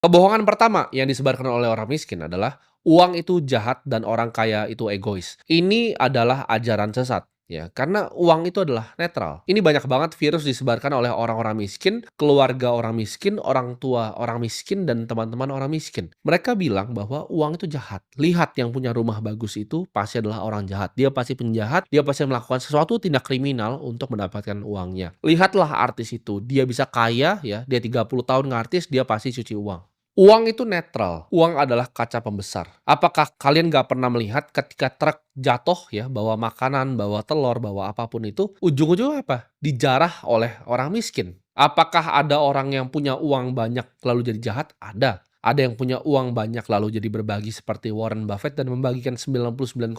Kebohongan pertama yang disebarkan oleh orang miskin adalah uang itu jahat dan orang kaya itu egois. Ini adalah ajaran sesat, ya, karena uang itu adalah netral. Ini banyak banget virus disebarkan oleh orang-orang miskin, keluarga orang miskin, orang tua orang miskin, dan teman-teman orang miskin. Mereka bilang bahwa uang itu jahat. Lihat, yang punya rumah bagus itu pasti adalah orang jahat. Dia pasti penjahat, dia pasti melakukan sesuatu tindak kriminal untuk mendapatkan uangnya. Lihatlah artis itu, dia bisa kaya ya, dia 30 tahun ngartis, dia pasti cuci uang. Uang itu netral, uang adalah kaca pembesar. Apakah kalian nggak pernah melihat ketika truk jatuh ya, bawa makanan, bawa telur, bawa apapun itu, ujung-ujungnya apa? Dijarah oleh orang miskin. Apakah ada orang yang punya uang banyak lalu jadi jahat? Ada. Ada yang punya uang banyak lalu jadi berbagi seperti Warren Buffett dan membagikan 99,9%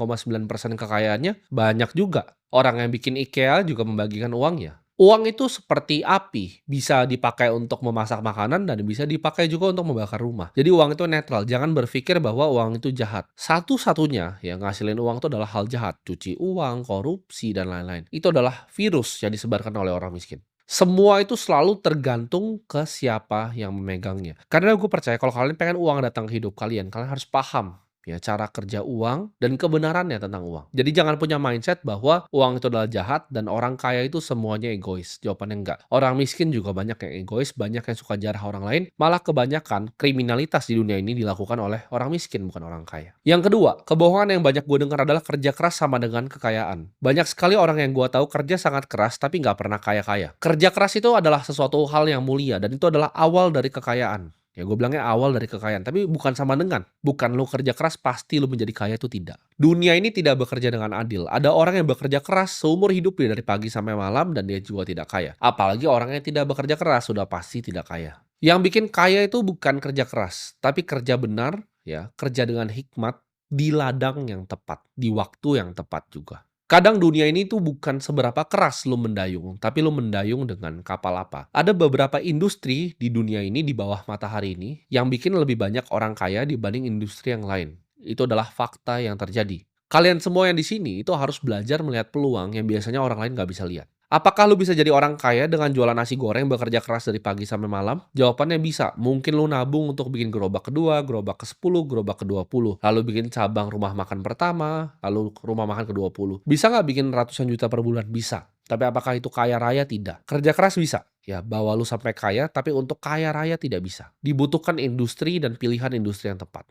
kekayaannya? Banyak juga. Orang yang bikin IKEA juga membagikan uangnya. Uang itu seperti api, bisa dipakai untuk memasak makanan dan bisa dipakai juga untuk membakar rumah. Jadi uang itu netral, jangan berpikir bahwa uang itu jahat. Satu-satunya yang ngasilin uang itu adalah hal jahat, cuci uang, korupsi, dan lain-lain. Itu adalah virus yang disebarkan oleh orang miskin. Semua itu selalu tergantung ke siapa yang memegangnya. Karena gue percaya kalau kalian pengen uang datang ke hidup kalian, kalian harus paham ya cara kerja uang dan kebenarannya tentang uang. Jadi jangan punya mindset bahwa uang itu adalah jahat dan orang kaya itu semuanya egois. Jawabannya enggak. Orang miskin juga banyak yang egois, banyak yang suka jarah orang lain. Malah kebanyakan kriminalitas di dunia ini dilakukan oleh orang miskin, bukan orang kaya. Yang kedua, kebohongan yang banyak gue dengar adalah kerja keras sama dengan kekayaan. Banyak sekali orang yang gue tahu kerja sangat keras tapi nggak pernah kaya-kaya. Kerja keras itu adalah sesuatu hal yang mulia dan itu adalah awal dari kekayaan. Ya gue bilangnya awal dari kekayaan, tapi bukan sama dengan, bukan lu kerja keras pasti lu menjadi kaya, itu tidak. Dunia ini tidak bekerja dengan adil. Ada orang yang bekerja keras seumur hidupnya dari pagi sampai malam dan dia juga tidak kaya. Apalagi orang yang tidak bekerja keras sudah pasti tidak kaya. Yang bikin kaya itu bukan kerja keras, tapi kerja benar, ya, kerja dengan hikmat di ladang yang tepat, di waktu yang tepat juga. Kadang dunia ini tuh bukan seberapa keras lu mendayung, tapi lu mendayung dengan kapal apa. Ada beberapa industri di dunia ini, di bawah matahari ini, yang bikin lebih banyak orang kaya dibanding industri yang lain. Itu adalah fakta yang terjadi. Kalian semua yang di sini itu harus belajar melihat peluang yang biasanya orang lain nggak bisa lihat. Apakah lu bisa jadi orang kaya dengan jualan nasi goreng bekerja keras dari pagi sampai malam? Jawabannya bisa. Mungkin lu nabung untuk bikin gerobak kedua, gerobak ke-10, gerobak ke-20. Lalu bikin cabang rumah makan pertama, lalu rumah makan ke-20. Bisa nggak bikin ratusan juta per bulan? Bisa. Tapi apakah itu kaya raya? Tidak. Kerja keras bisa. Ya, bawa lu sampai kaya, tapi untuk kaya raya tidak bisa. Dibutuhkan industri dan pilihan industri yang tepat.